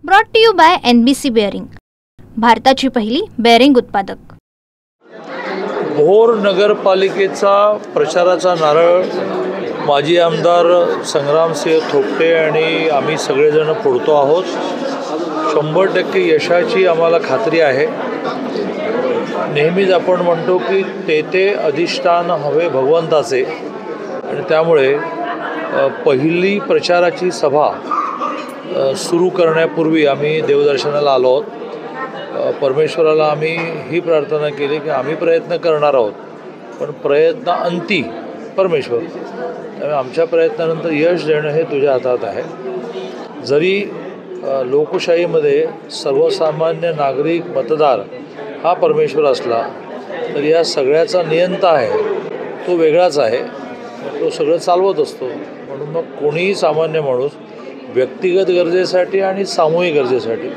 Brought to you by NBC bearing, भारताची पहिली bearing उत्पादक। भोर नगरपालिकेचा प्रचाराचा नारळ माजी आमदार संग्रामसिंह थोपटे आणि आम्ही सगळेजण फोडतो आहोत। 100% यशाची आम्हाला खात्री आहे। नेहमीच आपण म्हणतो की तेथे अधिष्ठान हवे भगवंताचे, आणि त्यामुळे पहिली प्रचाराची सभा सुरू करण्यापूर्वी आम्ही देवदर्शनाला आलो आहोत। परमेश्वराला आम्ही ही प्रार्थना केली की आम्ही प्रयत्न करणार आहोत, पण प्रयत्नाअंती परमेश्वर, त्यामुळे आमच्या प्रयत्नानंतर यश देणं हे तुझ्या हातात आहे। जरी लोकशाहीमध्ये सर्वसामान्य नागरिक मतदार हा परमेश्वर असला तर या सगळ्याचा नियंता आहे तो वेगळाच आहे, तो सगळं चालवत असतो। म्हणून मग कोणीही सामान्य माणूस व्यक्तिगत गरजेसाठी आणि सामूहिक गरजेसाठी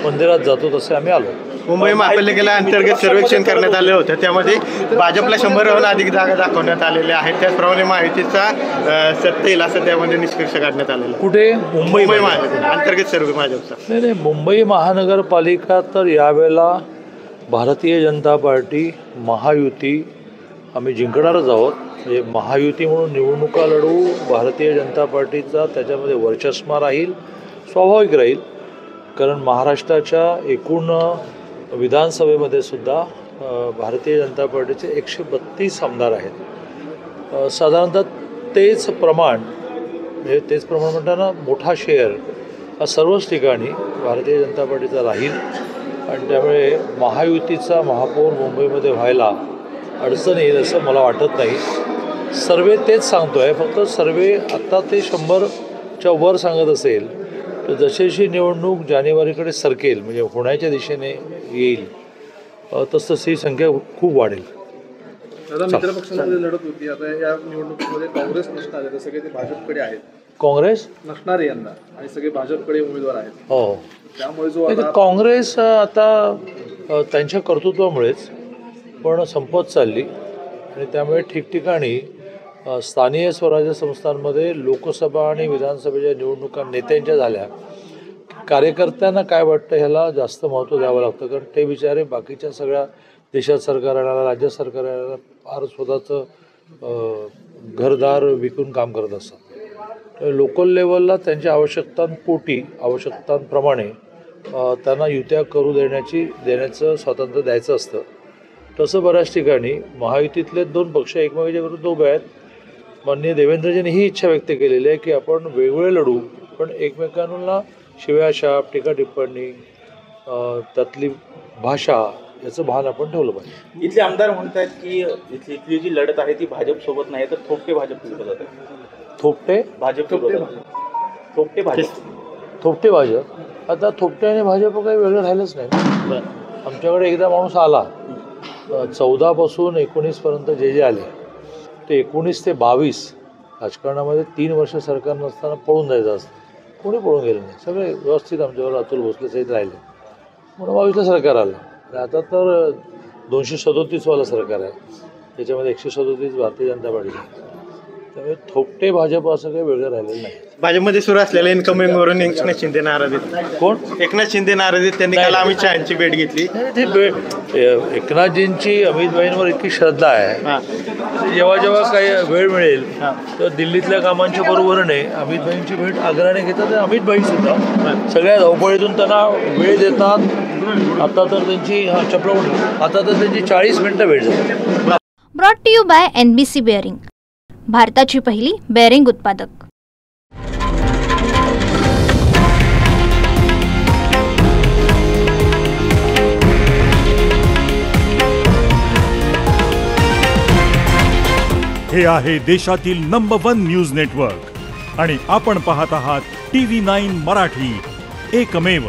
मंदिरात जातो, तसे आम्ही आलो। मुंबई महापालिकेला अंतर्गत सर्वेक्षण करण्यात आले होते, त्यामध्ये भाजपला 100हून अधिक जागा दाखवण्यात आलेल्या आहेत। त्याचप्रमाणे महायुतीचा सत्ता येईल असं त्यामध्ये निष्कर्ष काढण्यात आलेला। कुठे? मुंबई अंतर्गत सर्वे भाजपचा। नाही, मुंबई महानगरपालिका तर यावेळेला भारतीय जनता पार्टी महायुती आम्ही जिंकणारच आहोत। म्हणजे महायुती म्हणून निवडणुका लढवू, भारतीय जनता पार्टीचा त्याच्यामध्ये वर्चस्व राहील, स्वाभाविक राहील, कारण महाराष्ट्राच्या एकूण विधानसभेमध्ये सुद्धा भारतीय जनता पार्टीचे 132 आमदार आहेत। साधारणतः तेच प्रमाण म्हणताना मोठा शेअर हा सर्वच ठिकाणी भारतीय जनता पार्टीचा राहील, आणि त्यामुळे महायुतीचा महापौर मुंबईमध्ये व्हायला अडचण येईल असं मला वाटत नाही। सर्वे तेच सांगतो आहे, फक्त सर्वे आत्ता ते 100च्या वर सांगत असेल तर जशी निवडणूक जानेवारीकडे सरकेल, म्हणजे होण्याच्या दिशेने येईल, तसतशी ही संख्या खूप वाढेल। मित्रपक्षांमध्ये लढत होती, आता या निवडणुकीमध्ये काँग्रेस नसणार आहे, सगळे ते भाजपकडे आहेत। काँग्रेस नसणार आहे यंदा, आणि सगळे भाजपकडे उमेदवार आहेत। हो, त्यामुळे जो काँग्रेस आता त्यांच्या कर्तृत्वामुळेच पण संपत चालली, आणि त्यामुळे ठिकठिकाणी स्थानीय स्वराज्य संस्थांमध्ये लोकसभा आणि विधानसभेच्या निवडणुका नेत्यांच्या झाल्या। कार्यकर्त्यांना काय वाटतं ह्याला जास्त महत्त्व द्यावं लागतं, कारण ते बिचारे बाकीच्या सगळ्या देशात सरकाराला, राज्य सरकाराला फार स्वतःचं घरदार विकून काम करत असतात। लोकल लेवलला त्यांच्या आवश्यकतांप्रमाणे त्यांना युत्या करू देण्याचं स्वातंत्र्य द्यायचं असतं। तसं बऱ्याच ठिकाणी महायुतीतले 2 पक्ष एकमेकांच्या विरुद्ध उभे आहेत। माननीय देवेंद्रजींनी ही इच्छा व्यक्त केलेली आहे की आपण वेगवेगळे लढू, पण एकमेकांना शिव्याशाप, टीका टिप्पणी, त्यातली भाषा याचं भान आपण ठेवलं पाहिजे। इथले आमदार म्हणतात की इथली जी लढत आहे ती भाजपसोबत नाही, तर थोपटे भाजपसोबत आहे। थोपटे भाजप? आता थोपटे आणि भाजप काही वेगळं राहिलंच नाही। आमच्याकडे एकदा माणूस आला 14 पासून 19 पर्यंत जे आले ते 19 ते 22 राजकारणामध्ये 3 वर्ष सरकार नसताना पळून जायचं असतं, कोणी पळून गेलं नाही, सगळे व्यवस्थित आमच्यावर अतुल भोसले सहित राहिले, म्हणून 22ला सरकार आलं। आणि आता तर 237वाला सरकार आहे, त्याच्यामध्ये 137 भारतीय जनता पार्टीचे, त्यामुळे थोपटे भाजप असं काही वेगळं राहिलेलं नाही। भाजपमध्ये सुरू असलेल्या इन्कमिंगवरून एकनाथ शिंदे नाराज आहेत। कोण? एकनाथ शिंदे नाराज आहेत, त्यांनी काल अमित शहांची भेट घेतली। एकनाथजींची अमित भाईंवर इतकी श्रद्धा आहे, जेव्हा काही वेळ मिळेल तर दिल्लीतल्या कामांच्या बरोबरीने अमित भाईंची भेट आग्रहाने घेतात। अमित भाई सुद्धा सगळ्या धावपळीतून त्यांना वेळ देतात। आता तर त्यांची 40 मिनिटं भेट झाली। Brought to you by NBC bearing, भारताची पहिली बेअरिंग उत्पादक। हे आहे देशातील नंबर 1 न्यूज नेटवर्क, आणि आपण पाहत आहात TV9 मराठी, एकमेव।